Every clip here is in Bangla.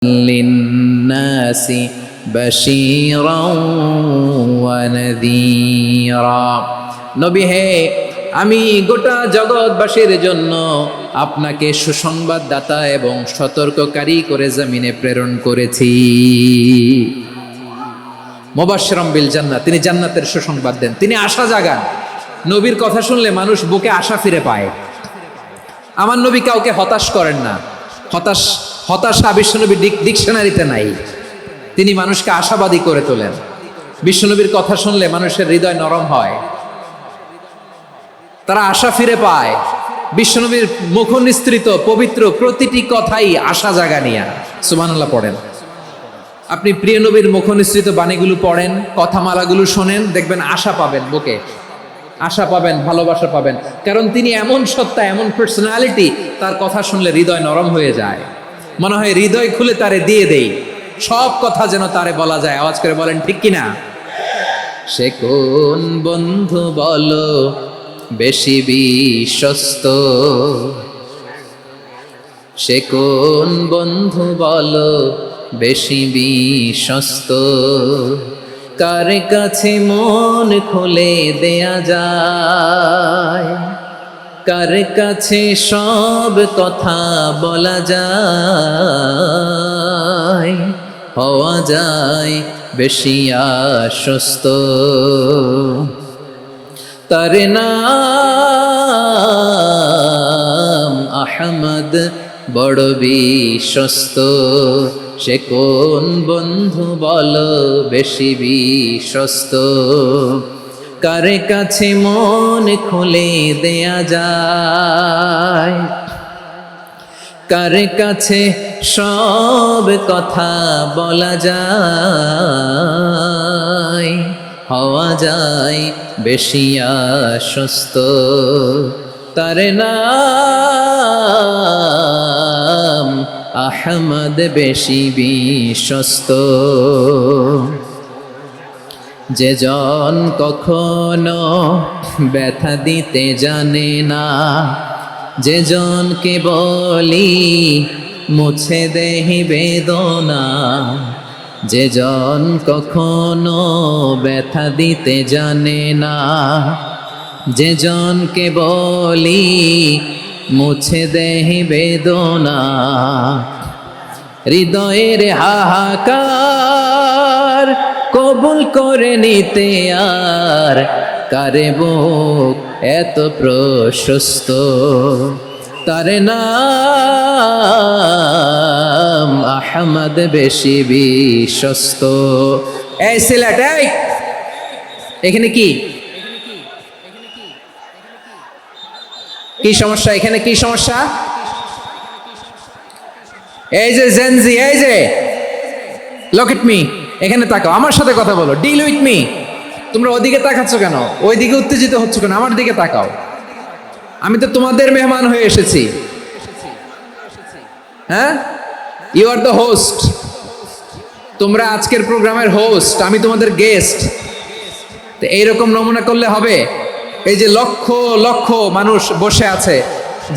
للناس بشيرا ونذيرا নবী হে আমি গোটা জগৎবাসীর জন্য আপনাকে সুসংবাদদাতা এবং সতর্ককারী করে জমিনে প্রেরণ করেছি। মুবাশশিরাম বিল জান্নাত, তিনি জান্নাতের সুসংবাদ দেন, তিনি আশা জাগান। নবীর কথা শুনলে মানুষ বুকে আশা ফিরে পায়। আমার নবী কাউকে হতাশ করেন না। হতাশা বিশ্বনবীর ডিকশনারিতে নাই। তিনি মানুষকে আশাবাদী করে তোলেন। বিশ্বনবীর কথা শুনলে মানুষের হৃদয় নরম হয়, তারা আশা ফিরে পায়। বিশ্বনবীর মুখ নিঃসৃত পবিত্র প্রতিটি কথাই আশা জাগানিয়া। সুবহানাল্লাহ পড়েন। আপনি প্রিয় নবীর মুখ নিঃসৃত বাণীগুলো পড়েন, কথামালাগুলো শোনেন, দেখবেন আশা পাবেন, বুকে আশা পাবেন, ভালোবাসা পাবেন। কারণ তিনি এমন সত্তা, এমন পার্সোনালিটি, তার কথা শুনলে হৃদয় নরম হয়ে যায়। মনে হয় হৃদয় খুলে তারে দিয়ে দেই, সব কথা যেন তারে বলা যায়। আওয়াজ করে বলেন ঠিক কিনা? সে কোন বন্ধু বলো বেশি বিশ্বস্ত, সে কোন বন্ধু বলো বেশি বিশ্বস্ত, কার কাছে মন খুলে দেয়া যায়, কার কাছে সব কথা বলা যায়, হওয়া যায় বেশি আশ্বস্ত। তার নাম আহমদ, বড় বিশ্বস্ত। সে কোন বন্ধু বলো বেশি বিশ্বস্ত, কার কাছে মন খুলে দেয়া যায়, কার কাছে সব কথা বলা যায়, হওয়া যায় বেশি আশ্বস্ত। তার নাম আহমদ, বেশি বিশ্বস্ত। যে জন কখনো ব্যথা দিতে জানে না, যে জনকে বলি মুছে দেহি বেদনা, যে জন কখনো ব্যথা দিতে জানে না, যে জনকে বলি মুছে দেহি বেদনা, হৃদয়ের হাহাকার কবুল করে নিতে আর কারে বুক এত প্রশস্ত। তার নাম আহমদ, বেশি বিশ্বস্ত। এই সিলেট, এই এখানে কি কি সমস্যা? এখানে কি সমস্যা? এই যে জেনজি, এই যে লুক এট মি, এখানে তাকাও, আমার সাথে কথা বলো, ডিল উইথ মি। তোমরা ওদিকে তাকাচ্ছ কেন? ওইদিকে উত্তেজিত হচ্ছ কেন? আমার দিকে তাকাও। আমি তো তোমাদের মেহমান হয়ে এসেছি। হ্যাঁ, ইউ আর দ্য হোস্ট। তোমরা আজকের প্রোগ্রামের হোস্ট, আমি তোমাদের গেস্ট। তো এইরকম নমুনা করলে হবে? এই যে লক্ষ লক্ষ মানুষ বসে আছে,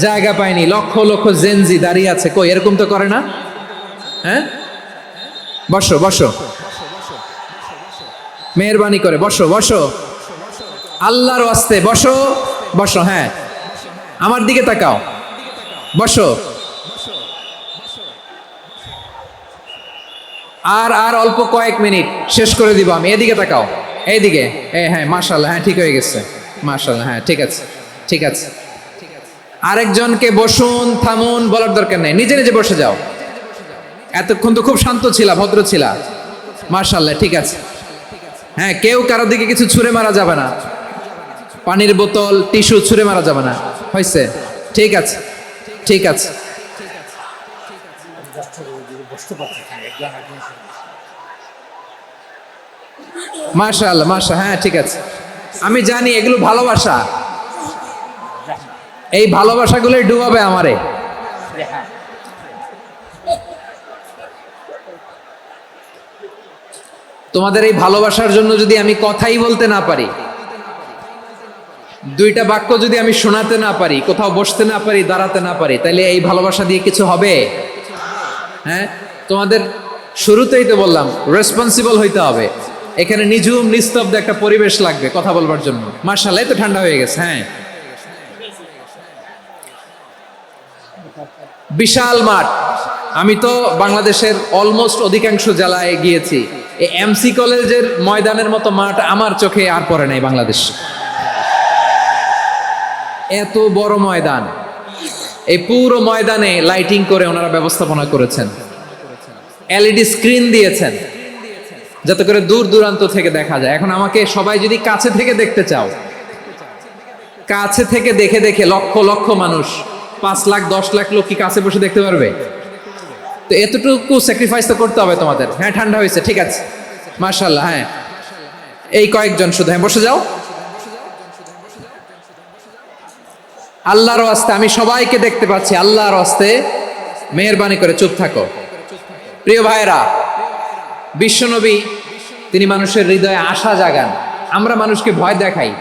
জায়গা পায়নি, লক্ষ লক্ষ জেনজি দাঁড়িয়ে আছে, কই এরকম তো করে না? হ্যাঁ, বসো বসো, মেহরবানি করে বসো বসো, আল্লাহর ওয়াস্তে বসো বসো। হ্যাঁ, আমার দিকে তাকাও, বসো। আর আর অল্প কয়েক মিনিট, শেষ করে দিব আমি। এদিকে তাকাও, এইদিকে। হ্যাঁ, মাশাআল্লাহ, হ্যাঁ ঠিক হয়ে গেছে, মাশাআল্লাহ, হ্যাঁ ঠিক আছে, ঠিক আছে। আরেকজনকে বসুন, থামুন বলার দরকার নেই, নিজে নিজে বসে যাও। এতক্ষণ তো খুব শান্ত ছিলা, ভদ্র ছিলা, মাশাআল্লাহ, ঠিক আছে। হ্যাঁ, কেউ কারোর দিকে কিছু ছুঁড়ে মারা যাবে না, পানির বোতল, টিস্যু ছুঁড়ে মারা যাবে না, হয়েছে? ঠিক আছে, ঠিক আছে। মাশাআল্লাহ, মাশাআল্লাহ, হ্যাঁ ঠিক আছে। আমি জানি এগুলো ভালোবাসা, এই ভালোবাসাগুলোই ডুবাবে আমারে। তোমাদের এই ভালোবাসার জন্য যদি আমি কথাই বলতে না পারি, দুইটা বাক্য যদি আমি শোনাতে না পারি, কোথাও বসতে না পারি, দাঁড়াতে না পারি, তাহলে এই ভালোবাসা দিয়ে কিছু হবে? হ্যাঁ, তোমাদের শুরুতেই তো বললাম রেসপন্সিবল হইতে হবে। এখানে নিঝুম নিস্তব্ধ একটা পরিবেশ লাগবে কথা বলবার জন্য। মাশাআল্লাহ, তো ঠান্ডা হয়ে গেছে। হ্যাঁ, বিশাল মাঠ। আমি তো বাংলাদেশের অলমোস্ট অধিকাংশ জেলায় গিয়েছি। এই এমসি কলেজের ময়দানের মতো মাঠ আমার চোখে আর পড়ে নাই বাংলাদেশ। এত বড় ময়দান, এই পুরো ময়দানে লাইটিং করে ওনারা ব্যবস্থাপনা করেছেন, এলইডি স্ক্রিন দিয়েছেন যাতে করে দূর দূরান্ত থেকে দেখা যায়। এখন আমাকে সবাই যদি কাছে থেকে দেখতে চাও, কাছে থেকে দেখে দেখে লক্ষ লক্ষ মানুষ, 5 লাখ 10 লাখ লোক কি কাছে বসে দেখতে পারবে? তো এতটুকু স্যাক্রিফাইস তো করতে হবে তোমাদের। হ্যাঁ, ঠান্ডা হয়েছে, ঠিক আছে, মাশাআল্লাহ। হ্যাঁ, এই কয়েকজন শুধু, হ্যাঁ বসে যাও। আল্লাহর ওয়াস্তে আমি সবাইকে দেখতে পাচ্ছি, আল্লাহর ওয়াস্তে মেহেরবানি করে চুপ থাকো। প্রিয় ভাইরা, বিশ্বনবী তিনি মানুষের হৃদয়ে আশা জাগান। আমরা মানুষকে ভয় দেখাই,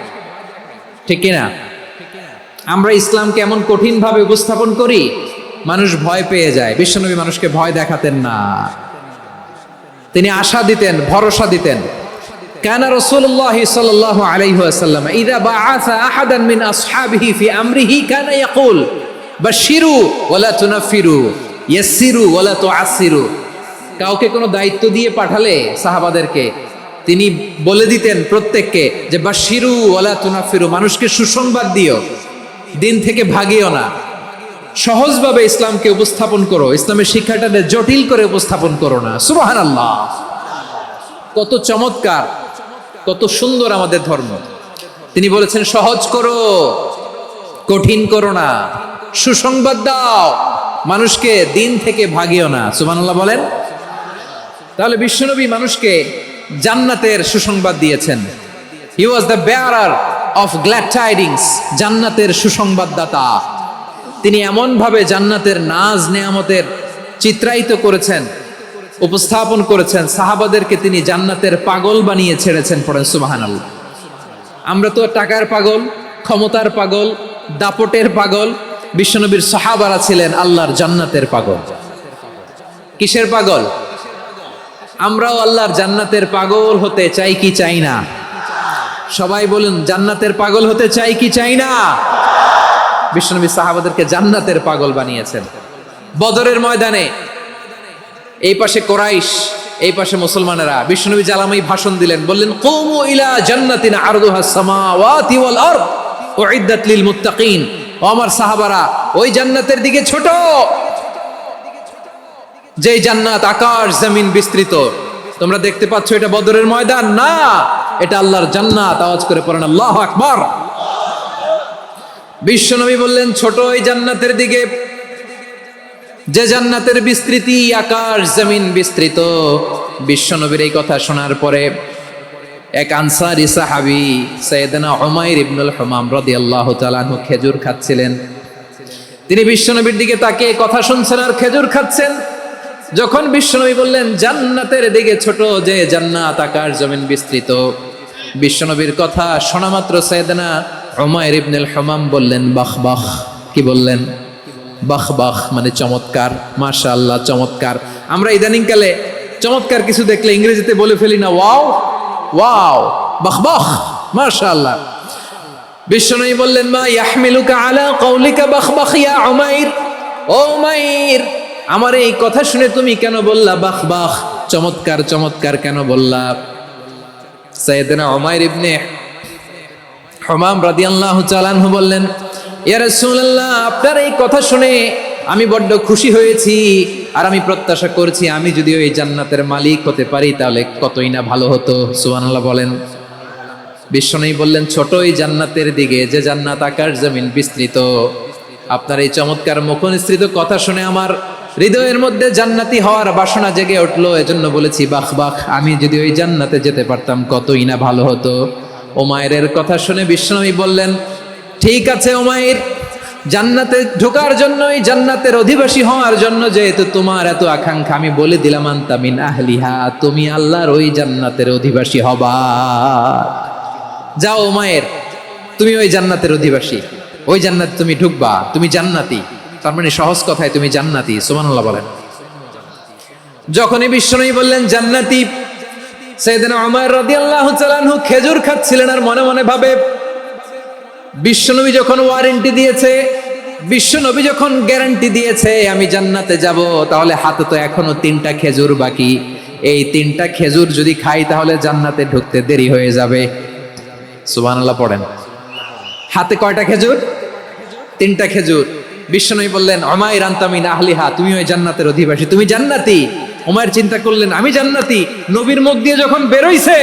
ঠিক কিনা? আমরা ইসলামকে এমন কঠিন ভাবে উপস্থাপন করি, মানুষ ভয় পেয়ে যায়। বিশ্বনবী মানুষকে ভয় দেখাতেন না, তিনি আশা দিতেন, ভরসা দিতেন। কানা রাসূলুল্লাহ সাল্লাল্লাহু আলাইহি ওয়াসাল্লাম ইযা বাআসা আহাদান মিন আসহাবিহি ফি আমরিহি কানা ইয়াকুল বাশশিরু ওয়ালা তুনাফিরু ইয়াসসিরু ওয়ালা তুআসসিরু। কাউকে কোনো দায়িত্ব দিয়ে পাঠালে সাহাবাদেরকে তিনি বলে দিতেন প্রত্যেককে যে বাশশিরু ওয়ালা তুনাফিরু, মানুষকে সুসংবাদ দিও, দিন থেকে ভাগিও না। সহজভাবে ইসলামকে উপস্থাপন করো, ইসলামের শিক্ষাটাকে জটিল করে উপস্থাপন করো না। সুবহানাল্লাহ, কত চমৎকার, কত সুন্দর আমাদের ধর্ম। তিনি বলেছেন সহজ করো, কঠিন করো না, সুসংবাদ দাও, মানুষকে দিন থেকে ভাগিও না। সুবহানাল্লাহ বলেন। তাহলে বিশ্বনবী মানুষকে জান্নাতের সুসংবাদ দিয়েছেন। He was the bearer of glad tidings, জান্নাতের সুসংবাদদাতা। তিনি এমন ভাবে জান্নাতের নাজ নেয়ামতের চিত্রায়িত করেছেন, উপস্থাপন করেছেন, সাহাবাদেরকে তিনি জান্নাতের পাগল বানিয়ে ছেড়েছেন। পড়েন সুবহানাল্লাহ। আমরা তো টাকার পাগল, ক্ষমতার পাগল, দাপটের পাগল। বিশ্বনবীর সাহাবারা ছিলেন আল্লাহর জান্নাতের পাগল। কিসের পাগল? আমরাও আল্লাহর জান্নাতের পাগল হতে চাই কি চাই না? সবাই বলুন, জান্নাতের পাগল হতে চাই কি চাই না? বিশ্বনবী সাহাবাদেরকে জান্নাতের পাগল বানিয়েছেন। বদরের ময়দানে এই পাশে কোরাইশ, এই পাশে মুসলমানেরা। বিশ্বনবী জালামাই ভাষণ দিলেন, বললেন কুমু ইলা জান্নাতিন আরদুহাস সামাওয়াতি ওয়াল আরদ উইদ্দাত লিল মুত্তাকিন। ও আমার সাহাবারা, ওই জান্নাতের দিকে ছোট, যেই জান্নাত আকাশ জমিন বিস্তৃত। তোমরা দেখতে পাচ্ছ এটা বদরের ময়দান না, এটা আল্লাহর জান্নাত। আওয়াজ করে পড়েন আল্লাহু আকবার। বিশ্বনবী বললেন ছোট ওই জান্নাতের দিকে, যে জান্নাতের বিস্তৃতি আকাশ জমিন বিস্তৃত। বিশ্বনবীর এই কথা শোনার পরে এক আনসারী সাহাবী সাইয়েদনা উমাইর ইবনুল হুমাম রাদিয়াল্লাহু তাআলা আনহু খেজুর খাচ্ছিলেন। তিনি বিশ্বনবীর দিকে তাকিয়ে কথা শুনছেন আর খেজুর খাচ্ছেন। যখন বিশ্বনবী বললেন জান্নাতের দিকে ছোট, যে জান্নাত আকাশ জমিন বিস্তৃত, বিশ্বনবীর কথা শোনা মাত্র সাইয়েদনা উমাইর ইবনুল হুমাম বললেন বাহ বাহ। কি বললেন? বাহ বাহ মানে চমৎকার, মাশাআল্লাহ চমৎকার। আমরা ইদানিং কালে চমৎকার কিছু দেখলে ইংরেজিতে বলে ফেলি না ওয়াও ওয়াও, বাহ বাহ, মাশাআল্লাহ। বিশ্বনবী বললেন মা ইয়াহমিলুকা আলা কওলিকা বাহ বাহ ইয়া উমাইর। ও উমাইর, আমার এই কথা শুনে তুমি কেন বললা বাহ বাহ, চমৎকার চমৎকার কেন বললা? সাইয়েদনা উমাইর ইবনে হুমাম রাদিয়াল্লাহু তাআলা আনহু বললেন ইয়া রাসূলুল্লাহ, আপনার এই কথা শুনে আমি বড্ড খুশি হয়েছি, আর আমি প্রত্যাশা করছি আমি যদি ওই জান্নাতের মালিক হতে পারি তাহলে কতই না ভালো হতো। সুবহানাল্লাহ বলেন। বিশ্বনবী বললেন ছোট ওই জান্নাতের দিকে, যে জান্নাত আকাশ জমিন বিস্তৃত। আপনার এই চমৎকার মুখনিসৃত কথা শুনে আমার হৃদয়ের মধ্যে জান্নাতি হওয়ার বাসনা জেগে উঠলো, এজন্য বলেছি বাহ বাহ, আমি যদি ওই জান্নাতে যেতে পারতাম কতই না ভালো হতো। উমাইরের কথা শুনে বিশ্বনবী বললেন ঠিক আছে উমাইর, জান্নাতে ঢোকার জন্য, এই জান্নাতের অধিবাসী হওয়ার জন্য যেহেতু তোমার এত আকাঙ্ক্ষা, আমি বলে দিলাম আনতা মিন আহলিহা, তুমি আল্লাহর ওই জান্নাতের অধিবাসী হবা। যাও উমাইর, তুমি ওই জান্নাতের অধিবাসী, ওই জান্নাতে তুমি ঢুকবা, তুমি জান্নাতি। তার মানে সহজ কথায় তুমি জান্নাতি। সুবহানাল্লাহ বলেন। যখনই বিশ্বনবী বললেন জান্নাতি, সাইয়েদনা ওমর রাদিয়াল্লাহু তাআলা আনহু খেজুর খাচ্ছিলেন আর মনে মনে ভাবে, বিশ্বনবী যখন ওয়ারেন্টি দিয়েছে, বিশ্বনবী যখন গ্যারান্টি দিয়েছে আমি জান্নাতে যাব, তাহলে হাতে তো এখনো 3টা খেজুর বাকি। এই 3টা খেজুর যদি খাই তাহলে জান্নাতে ঢুকতে দেরি হয়ে যাবে। সুবহানাল্লাহ পড়েন। হাতে কয়টা খেজুর? 3টা খেজুর। বিশ্বনবী বললেন উমাইর আনতা মিন আহলিহা, তুমি ওই জান্নাতের অধিবাসী, তুমি জান্নাতি। উমাইর চিন্তা করলেন আমি জান্নাতি, নবীর মুখ দিয়ে যখন বেরোইছে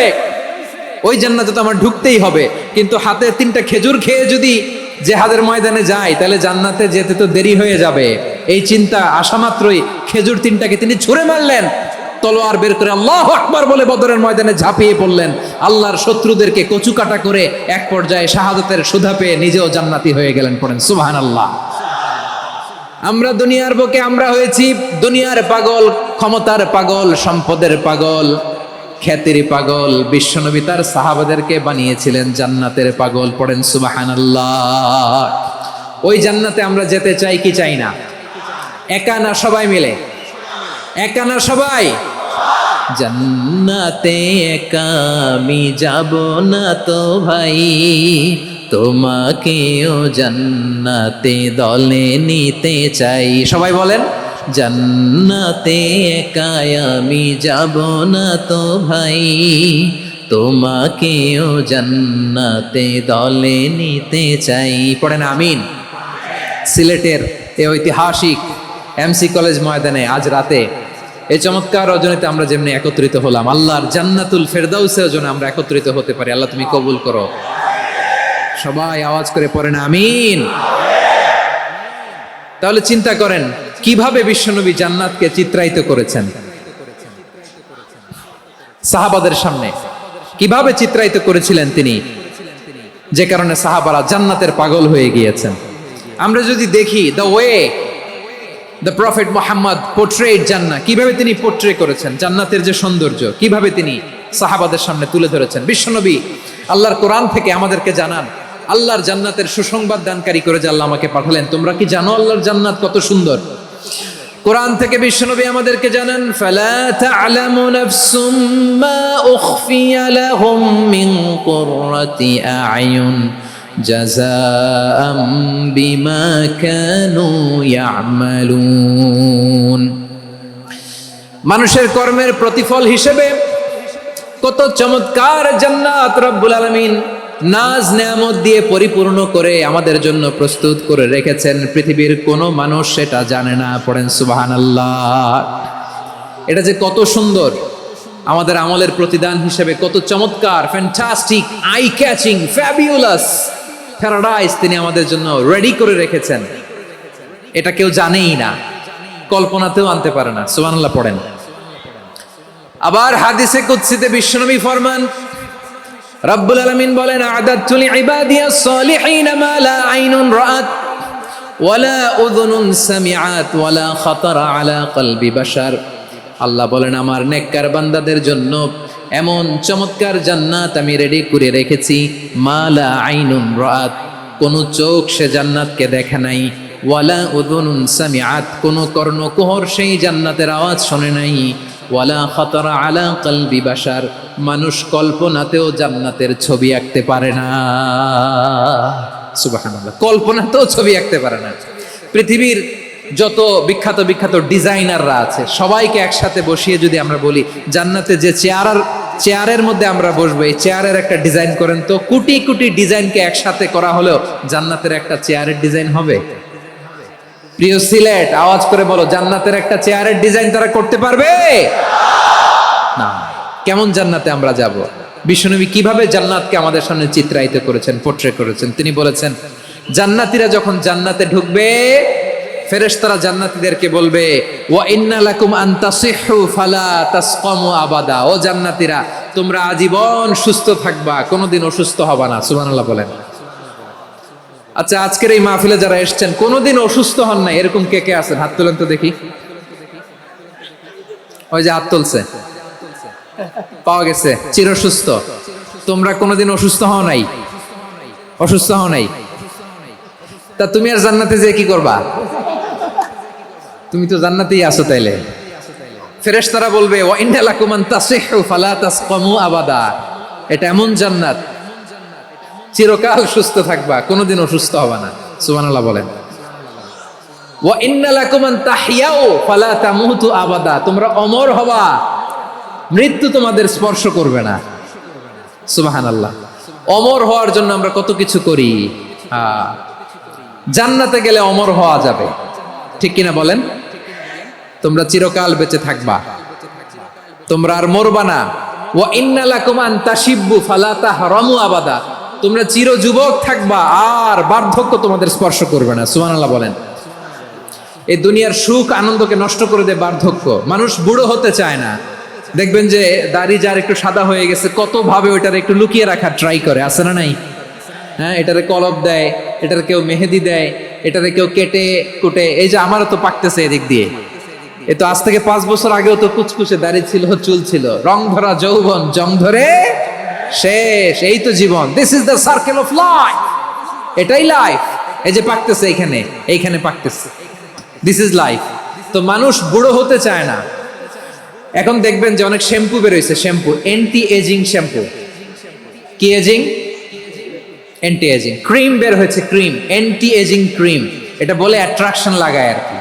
ওই জান্নাতে তো আমার ঢুকতেই হবে, কিন্তু হাতে 3টা খেজুর খেয়ে যদি জিহাদের ময়দানে যাই তাহলে জান্নাতে যেতে তো দেরি হয়ে যাবে। এই চিন্তা আসা মাত্রই খেজুর 3টাকে তিনি ছুঁড়ে মারলেন, তলোয়ার বের করে আল্লাহু আকবার বলে বদরের ময়দানে ঝাঁপিয়ে পড়লেন। আল্লাহর শত্রুদেরকে কচুকাটা করে এক পর্যায়ে শাহাদাতের সুধা পেয়ে নিজেও জান্নাতি হয়ে গেলেন। পড়েন সুবহানাল্লাহ। আমরা দুনিয়ার বুকে আমরা হয়েছি দুনিয়ার পাগল, ক্ষমতার পাগল, সম্পদের পাগল, খ্যাতির পাগল। বিশ্বনবী তার সাহাবাদেরকে বানিয়েছিলেন জান্নাতের পাগল। পড়েন সুবহানাল্লাহ। ওই জান্নাতে আমরা যেতে চাই কি চাই না? একা না সবাই মিলে? একা না সবাই? জান্নাতে একা আমি যাব না তো ভাই, তোমাকেও জান্নাতে দলে নিতে চাই। সবাই বলেন জান্নাতে একা আমি যাব না তো ভাই, তোমাকেও জান্নাতে দলে নিতে চাই। পড়েন আমিন। সিলেটের এই ঐতিহাসিক এমসি কলেজ ময়দানে আজ রাতে এই চমৎকার রজনীতে আমরা যেমনি একত্রিত হলাম, আল্লাহর জান্নাতুল ফেরদাউসের জন্য আমরা একত্রিত হতে পারি। আল্লাহ তুমি কবুল করো। সবাই আওয়াজ করে পড়েন আমিন। তাহলে চিন্তা করেন কিভাবে বিশ্বনবী জান্নাতকে চিত্রায়িত করেছেন সাহাবাদের সামনে, কিভাবে চিত্রায়িত করেছিলেন তিনি, যে কারণে সাহাবারা জান্নাতের পাগল হয়ে গিয়েছেন। আমরা যদি দেখি the way the prophet Muhammad portrait জান্নাত, কিভাবে তিনি পোর্ট্রে করেছেন জান্নাতের যে সৌন্দর্য, কিভাবে তিনি সাহাবাদের সামনে তুলে ধরেছেন। বিশ্বনবী আল্লাহর কোরআন থেকে আমাদেরকে জানান আল্লাহর জান্নাতের সুসংবাদ দানকারী করে যে আল্লাহ আমাকে পাঠালেন। তোমরা কি জানো আল্লাহর জান্নাত কত সুন্দর? কোরআন থেকে বিশ্বনবী আমাদেরকে জানান ফালা তা'লামু নাফসুম মা উখফিয়া লাহুম মিন কুররাতি আ'য়ুন জাযাআম বিমা কানু ইয়া'মালুন। মানুষের কর্মের প্রতিফল হিসেবে কত চমৎকার জান্নাত রব্বুল আলামিন নাজ নেয়ামত দিয়ে পরিপূর্ণ করে আমাদের জন্য প্রস্তুত করে রেখেছেন। পৃথিবীর কোনো মানুষ সেটা জানে না। পড়েন সুবহানাল্লাহ। এটা যে কত সুন্দর, আমাদের আমলের প্রতিদান হিসেবে কত চমৎকার, fantastic, eye catching, fabulous paradise তিনি আমাদের জন্য রেডি করে রেখেছেন। এটা কেউ জানেই না, কল্পনাতেও আনতে পারে না। সুবহানাল্লাহ পড়েন। আবার হাদিসে কুদসিতে বিশ্বনবী ফরমান, রব্বুল আলামিন বলেন আ'দাতু লিইবাদিয়াস সালিহিনা মা লা আইনুন রাআত ওয়ালা উযুনুন সামিআত ওয়ালা খাতারা আলা কলবি বাশার। আল্লাহ বলেন আমার নেককার বান্দাদের জন্য এমন চমৎকার জান্নাত আমি রেডি করে রেখেছি, মা লা আইনুন রাআত, কোন চোখ সে জান্নাতকে দেখে নাই, ওয়ালা উযুনুন সামিআত, কোন কর্ণকুহর সেই জান্নাতের আওয়াজ শোনে নাই, ওয়ালা খাতারা আলা কলবি বাশার, মানুষ কল্পনাতেও জান্নাতের ছবি আঁকতে পারে না। সুবহানাল্লাহ, কল্পনাতেও ছবি আঁকতে পারে না। পৃথিবীর যত বিখ্যাত বিখ্যাত ডিজাইনাররা আছে সবাইকে একসাথে বসিয়ে যদি আমরা বলি জান্নাতে যে চেয়ারের মধ্যে আমরা বসবো, এই চেয়ারের একটা ডিজাইন করেন তো, কোটি কোটি ডিজাইনকে একসাথে করা হলেও জান্নাতের একটা চেয়ারের ডিজাইন হবে? প্রিয় সিলেট আওয়াজ করে বলো, জান্নাতের একটা চেয়ারের ডিজাইন তারা করতে পারবে না। কেমন জান্নাতে আমরা যাব? বিশ্বনবী কিভাবে জান্নাতকে আমাদের সামনে চিত্রায়িত করেছেন, পোর্ট্রে করেছেন। তিনি বলেছেন জান্নাতীরা যখন জান্নাতে ঢুকবে ফেরেশতারা জান্নাতীদেরকে বলবে ওয়া ইন্না লাকুম আন তাসিহু ফালা তাসকামু আবাদা, ও জান্নাতীরা তোমরা আজীবন সুস্থ থাকবা, কোনোদিন অসুস্থ হবা না। সুবহানাল্লাহ বলেন। আচ্ছা, আজকের এই মাহফিলে যারা এসেছেন কোনোদিন অসুস্থ হন না এরকম কে কে আছেন? হাত তোলেন তো দেখি। ওই যে হাত তুলছে, পাওয়া গেছে, চিরসুস্থ। তোমরা কোনোদিন অসুস্থ হও নাই? অসুস্থ হও নাই? তা তুমি আর জান্নাতে যে কি করবা? তুমি তো জান্নাতেই আছো তাইলে। ফেরেশতারা বলবে ওয়া ইন্না লাকুম আন তাসিহু ফালা তাসকামু আবাদা, এটা এমন জান্নাত চিরকাল সুস্থ থাকবা, কোনোদিন অসুস্থ হবে না। সুবহানাল্লাহ বলেন। ওয়া ইন্না লাকুম আন তাহইয়াউ ফালা তামুতু আবাদা, তোমরা অমর হবা, মৃত্যু তোমাদের স্পর্শ করবে না। সুবহানাল্লাহ। অমর হওয়ার জন্য আমরা কত কিছু করি। জান্নাতে গেলে অমর হওয়া যাবে, ঠিক কিনা বলেন? তোমরা চিরকাল বেঁচে থাকবা, তোমরা আর মরবা না। ওয়া ইন্না লাকুম আন তাশিব্বু ফালা তাহরামু আবাদা, তোমরা চির যুবক থাকবা, আর বার্ধক্য তোমাদের স্পর্শ করবে না। সুবহানাল্লাহ বলেন। এই দুনিয়ার সুখ আনন্দকে নষ্ট করে দেয় বার্ধক্য। মানুষ বুড়ো হতে চায় না। দেখবেন যে দাড়ি যার একটু সাদা হয়ে গেছে, কত ভাবে ওইটার একটু লুকিয়ে রাখার ট্রাই করে, আছে না নাই? হ্যাঁ, এটারে কলপ দেয়, এটার কেউ মেহেদি দেয়, এটারে কেউ কেটে কুটে। এই যে আমারও তো পাকতেছে এদিক দিয়ে, এ তো আজ থেকে 5 বছর আগেও তো কুচকুচে দাড়ি ছিল, চুল ছিল, রং ধরা যৌবন, জং ধরে শেষ। এই তো জীবন। This is the circle of life, এটাই লাইফ। এই যে পাকতেছে এইখানে, এইখানে পাকতেছে, দিস ইজ লাইফ। তো মানুষ বুড়ো হতে চায় না। এখন দেখবেন যে অনেক শ্যাম্পু বেরোইছে, শ্যাম্পু অ্যান্টি এজিং শ্যাম্পু। কি এজিং? Anti aging. ক্রিম বের হয়েছে, ক্রিম, অ্যান্টি এজিং ক্রিম। এটা বলে অ্যাট্রাকশন লাগায় আর কি,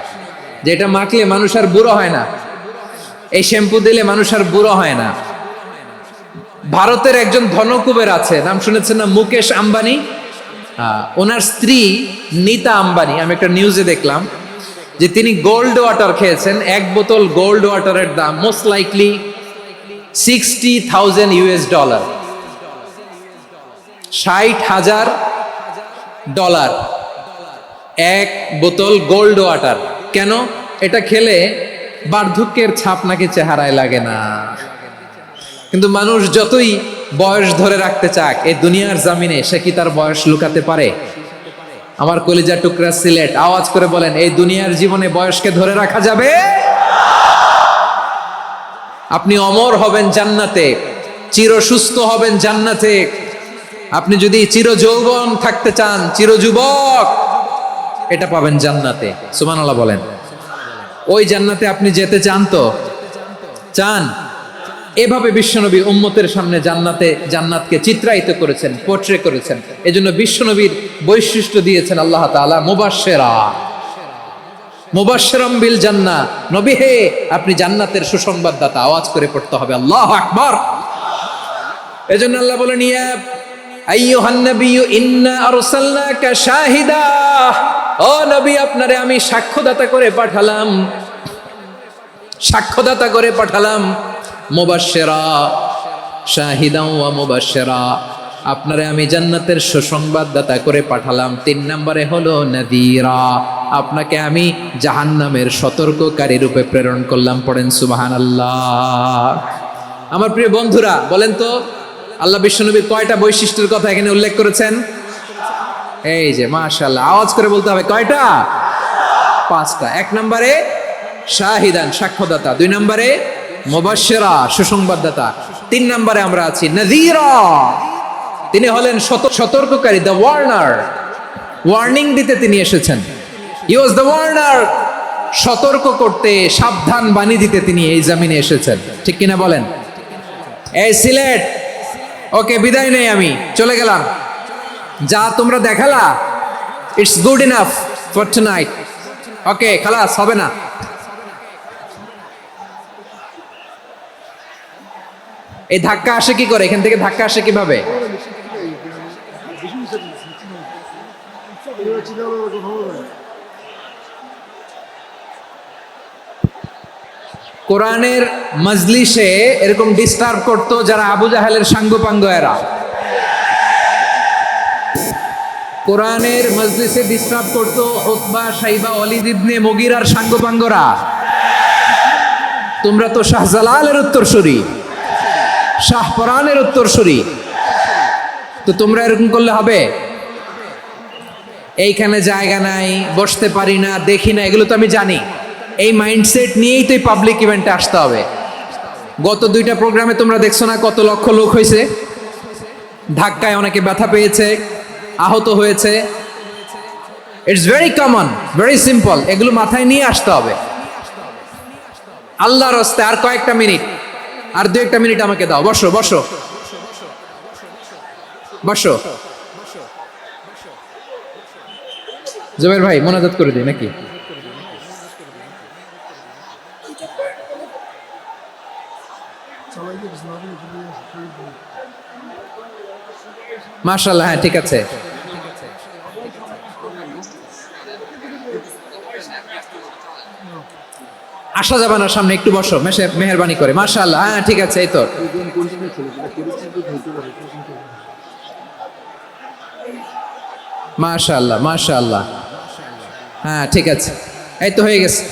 যে এটা মাখলে মানুষ আর বুড়ো হয় না, এই শ্যাম্পু দিলে মানুষ আর বুড়ো হয় না। ভারতের একজন ধনকুবের আছে, নাম শুনেছেন না? মুকেশ আম্বানি। ওনার স্ত্রী নীতা আম্বানি, আমি একটা নিউজে দেখলাম যে তিনি গোল্ড ওয়াটার খেয়েছেন। 1 বোতল গোল্ড ওয়াটারের দাম মোস্ট লাইকলি $60,000 $60,000 1 বোতল গোল্ড ওয়াটার। কেন? এটা খেলে বার্ধক্যের ছাপ নাকি চেহারায় লাগে না। কিন্তু মানুষ যতই বয়স ধরে রাখতে চাক এই দুনিয়ার জামিনে, সে কি তার বয়স লুকাতে পারে? আমার কলিজা টুকরা সিলেট, আওয়াজ করে বলেন, এই দুনিয়ার জীবনে বয়সকে ধরে রাখা যাবে? আপনি অমর হবেন জান্নাতে, চির সুস্থ হবেন জান্নাতে। আপনি যদি চির যৌবন থাকতে চান, চির যুবক, এটা পাবেন জান্নাতে। সুবহানাল্লাহ বলেন। ওই জান্নাতে আপনি যেতে চান তো? চান? এভাবে বিশ্বনবী উম্মতের সামনে জান্নাতকে চিত্রায়িত করেছেন, পোর্ট্রে করেছেন। এজন্য বিশ্বনবীর বৈশিষ্ট্য দিয়েছেন আল্লাহ তাআলা মুবাশশিরাম বিল জান্নাহ। নবী হে, আপনি জান্নাতের সুসংবাদদাতা। আওয়াজ করে পড়তে হবে আল্লাহু আকবার। এজন্য আল্লাহ বলেন, ইয়া আইয়ুহান নাবিয়্যু ইন্না আরসালনাকা শাহিদা, ও নবী, আপনারে আমি সাক্ষ্যদাতা করে পাঠালাম, সাক্ষ্যদাতা করে পাঠালাম। মুবাশশিরা, শাহিদাও ওয়া মুবাশশিরা, আপনারে আমি জান্নাতের সুসংবাদদাতা করে পাঠালাম। 3 নম্বরে হলো নাযীরা, আপনাকে আমি জাহান্নামের সতর্ককারী রূপে প্রেরণ করলাম। পড়েন সুবহানাল্লাহ। আমার প্রিয় বন্ধুরা, বলেন তো আল্লাহ বিশ্বনবীর কয়টা বৈশিষ্ট্যের কথা এখানে উল্লেখ করেছেন? এই যে মাশাআল্লাহ, আওয়াজ করে বলতে হবে, কয়টা? 5টা। 1 নম্বরে শাহিদান, সাক্ষ্যদাতা। 2 নম্বরে মুবাশশিরা, সুসংবাদদাতা। 3 নম্বরে আমরা আছি নাযীরা, তিনি হলেন সতর্ককারী, দ্য ওয়ার্নার। ওয়ার্নিং দিতে তিনি এসেছেন। হি ওয়াজ দ্য ওয়ার্নার, সতর্ক করতে, সাবধান বাণী দিতে তিনি এই জমিনে এসেছেন। ঠিক কিনা বলেন? এই সিলেট, ওকে, বিদায় নেই, আমি চলে গেলাম। যা তোমরা দেখালা, it's good enough for tonight. Okay, খালাস, হবে না। এই ধাক্কা আসে কি করে? এখান থেকে ধাক্কা আসে কিভাবে? কোরআনের মজলিসে এরকম ডিস্টার্ব করতো যারা আবু জাহেলের সাঙ্গপাঙ্গ এরা। কোরআনের মজলিসে ডিস্টার্ব করতো উতবা, শাইবা, ওয়ালিদ ইবনে মুগীরার সাঙ্গপাঙ্গরা। তোমরা তো শাহজালালের উত্তরসূরি, শাহপরানের উত্তরসূরি, তো তোমরা এরকম করলে হবে? এইখানে জায়গা নাই, বসতে পারি না, দেখি না, এগুলো তো আমি জানি। এই মাইন্ডসেট নিয়েই তো এই পাবলিক ইভেন্টে আসতে হবে। গত 2টা প্রোগ্রামে তোমরা দেখছো না কত লক্ষ লোক হয়েছে? ধাক্কায় অনেকে ব্যথা পেয়েছে, আহত হয়েছে। It's very common, very simple. এগুলো মাথায় নিয়ে আসতে হবে। আল্লাহর রাস্তায় আর কয়েকটা মিনিট, আর 2-1 মিনিট আমাকে দাও। বসো বসো বসো। জুবাইর ভাই মোনাজাত করে দিই নাকি? মাশাআল্লাহ, হ্যাঁ ঠিক আছে। আসা যাবে না সামনে, একটু বসো মেহেরবানি করে। মাশাআল্লাহ, হ্যাঁ ঠিক আছে। এই তো মাশাআল্লাহ মাশাআল্লাহ, হ্যাঁ ঠিক আছে। এই তো হয়ে গেছে,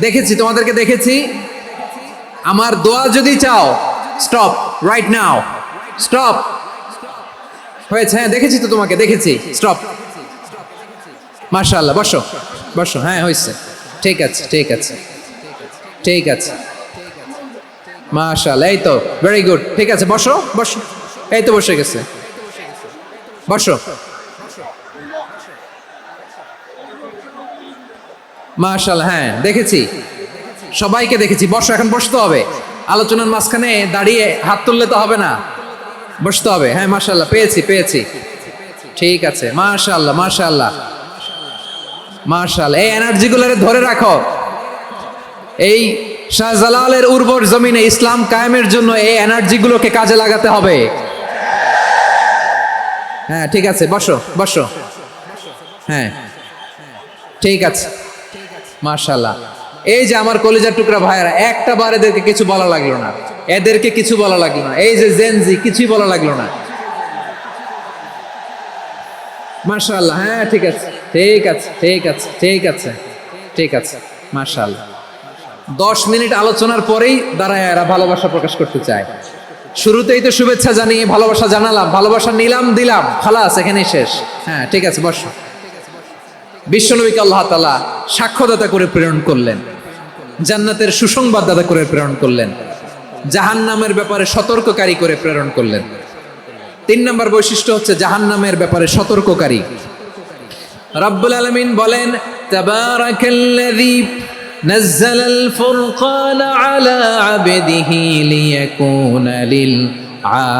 দেখেছি তোমাদেরকে, দেখেছি। আমার দোয়া যদি চাও, স্টপ রাইট নাও, স্টপ। হয়েছে, হ্যাঁ দেখেছি তো তোমাকে, দেখেছি, স্টপ। মাশাআল্লাহ, বসো বসো, হ্যাঁ হয়েছে, ঠিক আছে ঠিক আছে ঠিক আছে। মাশাআল্লাহ, এই তো ভেরি গুড, ঠিক আছে, বসো বসো। এই তো বসে গেছে, বসো। মাশাআল্লাহ, হ্যাঁ দেখেছি, সবাইকে দেখেছি। বসো, এখন বসতে হবে। আলোচনার মাঝখানে দাঁড়িয়ে হাত তুললে তো হবে না, বসতে হবে। হ্যাঁ মাশাআল্লাহ, পেয়েছি পেয়েছি, ঠিক আছে। মাশাআল্লাহ মাশাআল্লাহ মাশাআল্লাহ, এই এনার্জিগুলোরে ধরে রাখো। এই শাহজালালের উর্বর জমিনে ইসলাম কায়েমের জন্য এই এনার্জিগুলোকে কাজে লাগাতে হবে। হ্যাঁ ঠিক আছে, বসো বসো, হ্যাঁ ঠিক আছে। মাশাআল্লাহ, এই যে আমার কলিজার টুকরা ভাইয়েরা, একটা বার এদেরকে কিছু বলা লাগলো না, এদেরকে কিছু বলা লাগলো না। এই যে জেনজি, কিছুই বলা লাগলো না। মাশাআল্লাহ, হ্যাঁ ঠিক আছে ঠিক আছে ঠিক আছে ঠিক আছে ঠিক আছে। মাশাআল্লাহ, 10 মিনিট আলোচনার পরেই দাঁড়ায় এরা ভালোবাসা প্রকাশ করতে চায়। শুরুতেই তো শুভেচ্ছা জানিয়ে ভালোবাসা জানালাম, ভালোবাসা নিলাম দিলাম, খালাস এখানেই শেষ। হ্যাঁ ঠিক আছে, বসো। বিশ্বনবীকে আল্লাহ তাআলা সাক্ষ্যদাতা করে প্রেরণ করলেন, জান্নাতের সুসংবাদদাতা করে প্রেরণ করলেন, জাহান্নামের ব্যাপারে সতর্ককারী করে প্রেরণ করলেন। 3 নম্বর বৈশিষ্ট্য হচ্ছে জাহান্নামের ব্যাপারে সতর্ককারী। রব্বুল আলামিন বলেন, তাবারাকাল্লাযী নাযালাল ফুরকান আলা আবদিহি লিয়াকুনা লিল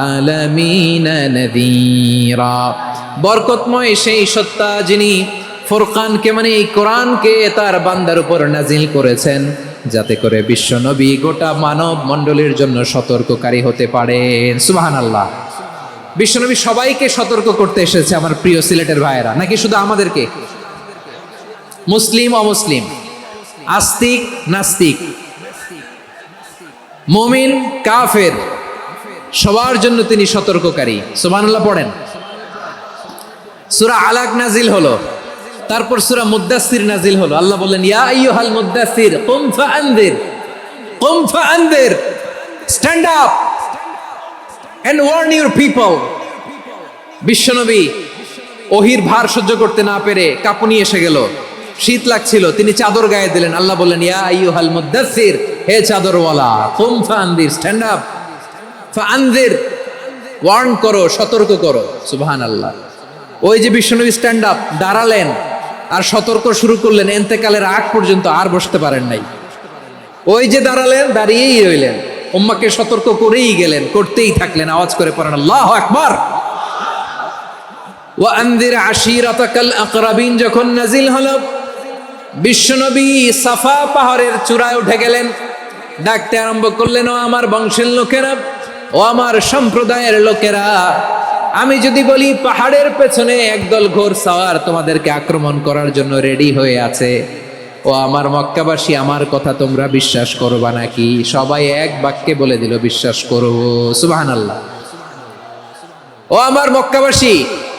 আলামিনা নাযীরা। বরকতময় সেই সত্তা যিনি ফুরকানকে মানে এই কোরআনকে তার বান্দার উপর নাজিল করেছেন, যাতে করে বিশ্বনবী গোটা মানব মণ্ডলীর জন্য সতর্ককারী হতে পারেন। সুবহানাল্লাহ। বিশ্বনবী সবাইকে সতর্ক করতে এসেছে, আমার প্রিয় সিলেটের ভাইয়েরা, নাকি শুধু আমাদেরকে? মুসলিম অমুসলিম, আস্তিক নাস্তিক, মুমিন কাফের, সবার জন্য তিনি সতর্ককারী। সুবহানাল্লাহ পড়েন। সূরা আলাক নাজিল হলো, তারপর সূরা মুদ্দাসসির নাজিল হলো। আল্লাহ বললেন, ইয়া আইয়ুহাল মুদ্দাসসির কুম ফাআনদির, stand up and warn your people. বিশ্বনবী ওহির ভার সহ্য করতে না পেরে কাঁপুনি এসে গেল, শীত লাগছিল, তিনি চাদর গায়ে দিলেন। আল্লাহ বললেন, ইয়া আইয়ুহাল মুদ্দাসসির, হে চাদরওয়ালা, কুম ফাআনদির, স্ট্যান্ড আপ, ফাআনদির, ওয়ার্ন করো, সতর্ক করো। সুবহানাল্লাহ। ওই যে বিশ্বনবী স্ট্যান্ড আপ, দাঁড়ালেন আর সতর্ক শুরু করলেন, ইন্তেকালের আগ পর্যন্ত আর বসতে পারেন নাই। ওই যে দাঁড়ালেন, দাঁড়িয়েই রইলেন, উম্মাকে সতর্ক করেই গেলেন, করতেই থাকলেন। আওয়াজ করে পড়েন আল্লাহু আকবার। ওয়া আনদির আশিরাতাকাল আকরাবিন যখন নাজিল হলো, বিশ্বনবী সাফা পাহাড়ের চূড়ায় উঠে গেলেন, ডাকতে আরম্ভ করলেন, ও আমার বংশের লোকেরা, ও আমার সম্প্রদায়ের লোকেরা, আমি যদি বলি পাহাড়ের পেছনে একদল ঘোড়সাওয়ার তোমাদেরকে আক্রমণ করার জন্য রেডি হয়ে আছে, ও আমার মক্কাবাসী, আমার কথা তোমরা বিশ্বাস করবা নাকি? সবাই এক বাক্যে বলে দিল, বিশ্বাস করব। সুবহানাল্লাহ। ও আমার মক্কাবাসী,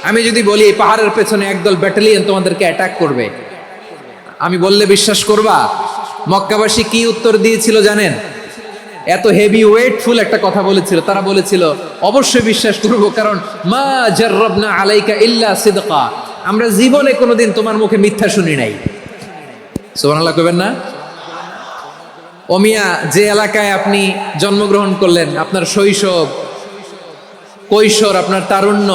আমি যদি বলি এই পাহাড়ের পেছনে একদল ব্যাটালিয়ন তোমাদেরকে অ্যাটাক করবে, আমি বললে বিশ্বাস করবা? মক্কাবাসী কি উত্তর দিয়েছিল জানেন? এত হেভি ওয়েটফুল একটা কথা বলেছিল। তারা বলেছিল, অবশ্যই বিশ্বাস করব, কারণ মা জাররাবনা আলাইকা ইল্লা সিদকা, আমরা জীবনে কোনোদিন তোমার মুখে মিথ্যা শুনি নাই। সুবহানাল্লাহ কইবেন না? ও মিয়া, যে এলাকায় আপনি জন্মগ্রহণ করলেন, আপনার শৈশব, কৈশোর, আপনার তারুণ্য,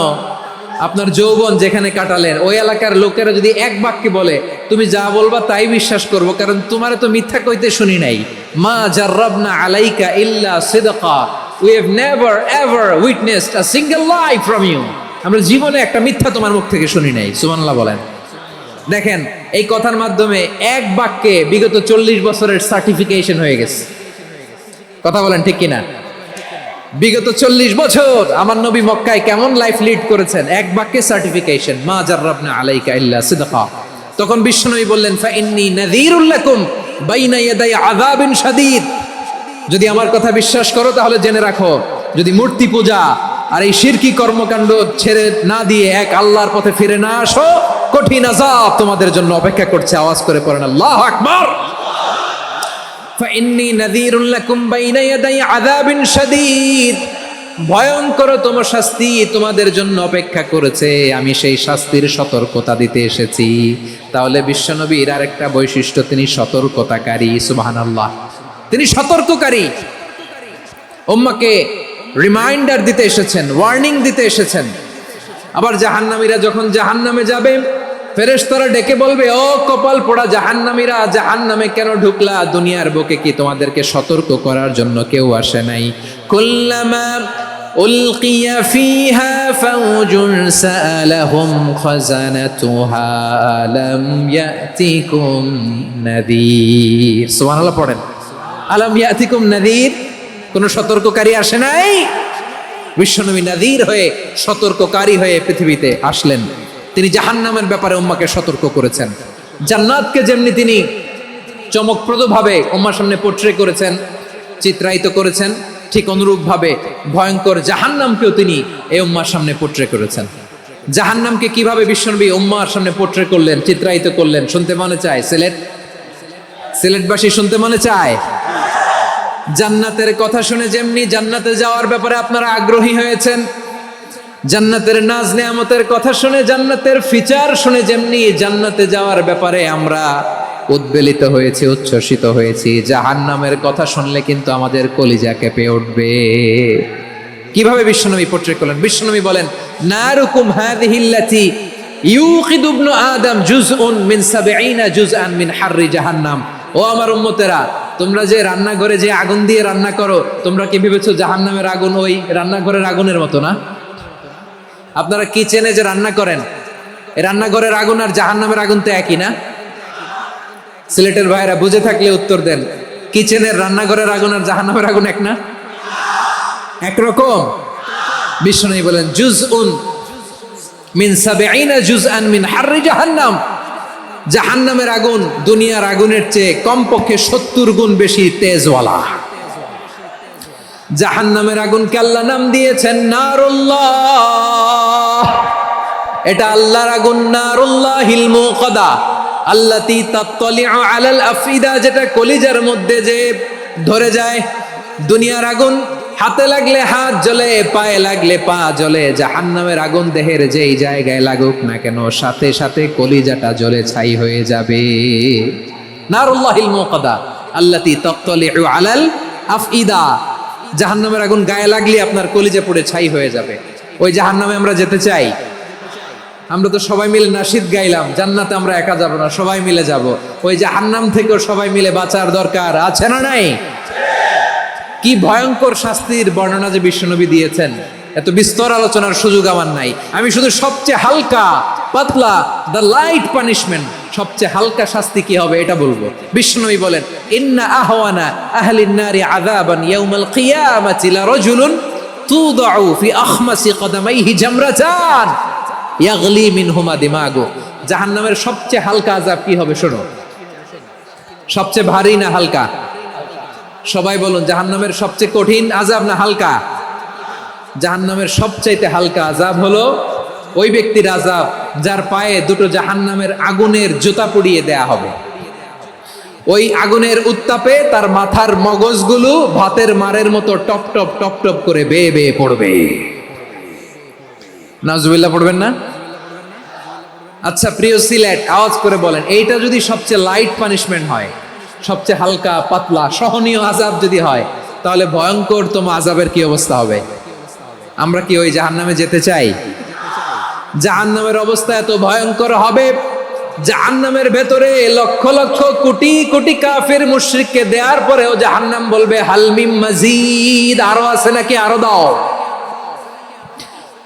আপনার যৌবন যেখানে কাটালেন ওই এলাকার লোকেরা যদি এক বাক্যে বলে তুমি যা বলবা তাই বিশ্বাস করব, কারণ তোমার তো মিথ্যা কইতে শুনি নাই। মা জাররাবনা আলাইকা ইল্লা সিদকা, we have never ever witnessed a single lie from you. আমরা জীবনে একটা মিথ্যা তোমার মুখ থেকে শুনি নাই। সুবহানাল্লাহ বলেন। দেখেন এই কথার মাধ্যমে এক বাক্যে বিগত 40 বছরের সার্টিফিকেশন হয়ে গেছে। কথা বলেন ঠিক কিনা? বিগত 40 বছর আমার নবী মক্কায় কেমন লাইফ লিড করেছেন, এক বাক্যে সার্টিফিকেশন, মা জাররাবনা আলাইকা ইল্লা সিদকা। তখন বিশ্বনবী বললেন ফা ইন্নী নাযীরুল লাকুম বাইনা ইয়াদাই আযাবিন শাদীদ। যদি আমার কথা বিশ্বাস করো তাহলে জেনে রাখো, যদি মূর্তি পূজা আর এই শিরকি কর্মকাণ্ড ছেড়ে না দিয়ে এক আল্লাহর পথে ফিরে না আসো, কঠিন আযাব তোমাদের জন্য অপেক্ষা করছে। আওয়াজ করে পড়েন আল্লাহু আকবার। ফাইন্নী নাযীরুল লাকুম বাইনা ইয়াদাই আযাবিন শাদীদ। ভয়ঙ্কর তোমার শাস্তি তোমাদের জন্য অপেক্ষা করেছে, আমি সেই শাস্তির সতর্কতা দিতে এসেছি। তাহলে বিশ্বনবীর আরেকটা বৈশিষ্ট্য, তিনি সতর্কতাকারী। সুবহানাল্লাহ, তিনি সতর্ককারী। উম্মাহকে রিমাইন্ডার দিতে এসেছেন, ওয়ার্নিং দিতে এসেছেন। আবার জাহান্নামীরা যখন জাহান্নামে যাবে, ফেরেশতারা ডেকে বলবে, ও কপাল পোড়া জাহান্নামীরা, জাহান্নামে কেন ঢুকলা? দুনিয়ার বুকে কি তোমাদেরকে সতর্ক করার জন্য কেউ আসে নাই? কুল্লামা উলকিয়া ফিহা ফাওজুন সাআলাহুম খাজানাতুহা আলাম ইয়াতিকুম নাযীর। সুবহানাল্লাহ পড়েন। আলাম ইয়াতিকুম নাযীর, কোন সতর্ককারী আসে নাই? বিশ্বনবী নাযীর হয়ে, সতর্ককারী হয়ে পৃথিবীতে আসলেন। তিনি জাহান্নামের ব্যাপারে উম্মাকে সতর্ক করেছেন। জান্নাতকে যেমনি তিনি চমকপ্রদভাবে উম্মার সামনে পোট্রে করেছেন, চিত্রায়িত করেছেন, ঠিক অনুরূপভাবে ভয়ঙ্কর জাহান্নামকেও তিনি এই উম্মার সামনে পোট্রে করেছেন। জাহান্নামকে কিভাবে বিশ্বনবী উম্মার সামনে পোট্রে করলেন, চিত্রায়িত করলেন, শুনতে মনে চায়? সিলেটবাসী শুনতে মনে চায়? জান্নাতের কথা শুনে যেমনি জান্নাতে যাওয়ার ব্যাপারে আপনারা আগ্রহী হয়েছেন, জান্নাতের নাজ নেয়ামতের কথা শুনে, জান্নাতের ফিচার শুনে যেমনি জান্নাতে যাওয়ার ব্যাপারে আমরা উদ্বেলিত হয়েছি, উচ্ছ্বসিত হয়েছি, জাহান্নামের কথা শুনলে কিন্তু আমাদের কলিজা কেঁপে উঠবে। কিভাবে বিশ্বনবী পোট্রে করলেন? বিশ্বনবী বলেন, নারুকুম হাযিহিল্লাতী ইউকিদু ইবনু আদম জুজউন মিন ৭০ জুজআন মিন হাররি জাহান্নাম। ও আমার উম্মতেরা, তোমরা যে রান্নাঘরে যে আগুন দিয়ে রান্না করো, তোমরা কি ভেবেছো জাহান্নামের আগুন ওই রান্নাঘরের আগুনের মতো না? আপনারা কিচেনে যে রান্না করেন, এই রান্নাঘরের আগুন আর জাহান্নামের আগুন তো একই না? সিলেটের ভাইরা বুঝে থাকলে উত্তর দেন, কিচেনের রান্নাঘরের আগুন আর জাহান্নামের আগুন এক না? একরকম? বিশ্বনবী বলেন, জুজউন মিন ৭০ জুজআন মিন হাররি জাহান্নাম। জাহান্নামের আগুন দুনিয়ার আগুনের চেয়ে কমপক্ষে ৭০ গুণ বেশি তেজওয়ালা। জাহান্নামের আগুনকে আল্লাহ নাম দিয়েছেন নারুল্লাহ। এটা আল্লাহর আগুন, নারুল্লাহিল মুকাদা আল্লাতী তাত্তালিউ আলাল আফইদা, যেটা কলিজার মধ্যে যে ধরে যায়। দুনিয়ার আগুন হাতে লাগলে হাত জ্বলে, পায়ে লাগলে পা জ্বলে। জাহান্নামের আগুন দেহের যেই জায়গায় লাগুক না কেন, সাথে সাথে কলিজাটা জ্বলে ছাই হয়ে যাবে। নারুল্লাহিল মুকাদা আল্লাতী তাত্তালিউ আলাল আফইদা। জাহান্নামের আগুন গায়ে লাগলে আপনার কলিজা পুড়ে ছাই হয়ে যাবে। ওই জাহান্নামে আমরা যেতে চাই? আমরা তো সবাই মিলে নাশিদ গাইলাম, জান্নাতে আমরা একা যাব না, সবাই মিলে যাব। ওই জাহান্নাম থেকেও সবাই মিলে বাঁচার দরকার আছে না নাই? কি ভয়ঙ্কর শাস্তির বর্ণনা যে বিশ্বনবী দিয়েছেন, এত বিস্তর আলোচনার সুযোগ আমার নাই। আমি শুধু সবচেয়ে হালকা পাতলা, দ্য লাইট পানিশমেন্ট, সবচেয়ে হালকা শাস্তি কি হবে এটা বলবো। বিশ্বনবী বলেন, ইন্না আহওয়ানা আহলিন নারি আযাবান ইয়াউমাল কিয়ামাতি লারাজুলুন তুদাউ ফি আখমাসি কদামাইহি জামরাতান ইয়াগলি মিনহুমা দিমাগু। জাহান্নামের সবচেয়ে হালকা আযাব কি হবে শোনো। সবচেয়ে ভারী না হালকা? সবাই বলুন, জাহান্নামের সবচেয়ে কঠিন আযাব না হালকা? জাহান্নামের সবচাইতে হালকা আযাব হলো ওই ব্যক্তির আযাব যার পায়ে দুটো জাহান্নামের আগুনের জুতা পরিয়ে দেয়া হবে। ওই আগুনের উত্তাপে তার মাথার মগজগুলো ভাতের মারের মতো টপ টপ টপ টপ করে বেয়ে বেয়ে পড়বে। নাউজুবিল্লাহ পড়বেন না? আচ্ছা প্রিয় সিলেট, আওয়াজ করে বলেন, এইটা যদি সবচেয়ে লাইট পানিশমেন্ট হয়, সবচেয়ে হালকা পাতলা সহনীয় আযাব যদি হয়, তাহলে ভয়ঙ্করতম আযাবের কি অবস্থা হবে? আমরা কি ওই জাহান্নামে যেতে চাই? জাহান্নামের অবস্থা এত ভয়ঙ্কর হবে, জাহান্নামের ভেতরে লক্ষ লক্ষ কোটি কোটি কাফের মুশরিককে দেওয়ার পরেও জাহান্নাম বলবে হাল মিম মাজিদ, আরো আছে নাকি, আরো দাও।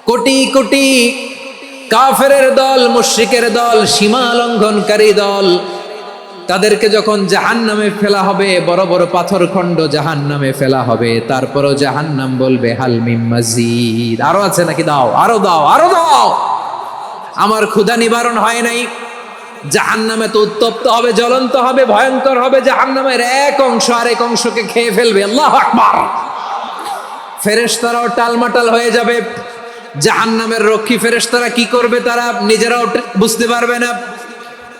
কোটি কোটি কাফেরের দল, মুশরিকের দল, সীমা লঙ্ঘনকারী দল, তাদেরকে যখন জাহান্নামে ফেলা হবে, বড় বড় পাথর খণ্ড জাহান্নামে ফেলা হবে, তারপরও জাহান্নাম বলবে হাল মিম মাজিদ, আরো আছে নাকি, দাও, আরো দাও, আরো দাও। আমার ক্ষুধা নিবারণ হয় নাই। জাহান্নামে তো উত্তপ্ত হবে, জ্বলন্ত হবে, ভয়ঙ্কর হবে। জাহান্নামের এক অংশ আরেক অংশকে খেয়ে ফেলবে। আল্লাহু আকবার। ফেরেশতারাও টালমাটাল হয়ে যাবে। জাহান্নামের রক্ষী ফেরেশতারা কি করবে তারা নিজেরাও বুঝতে পারবে না।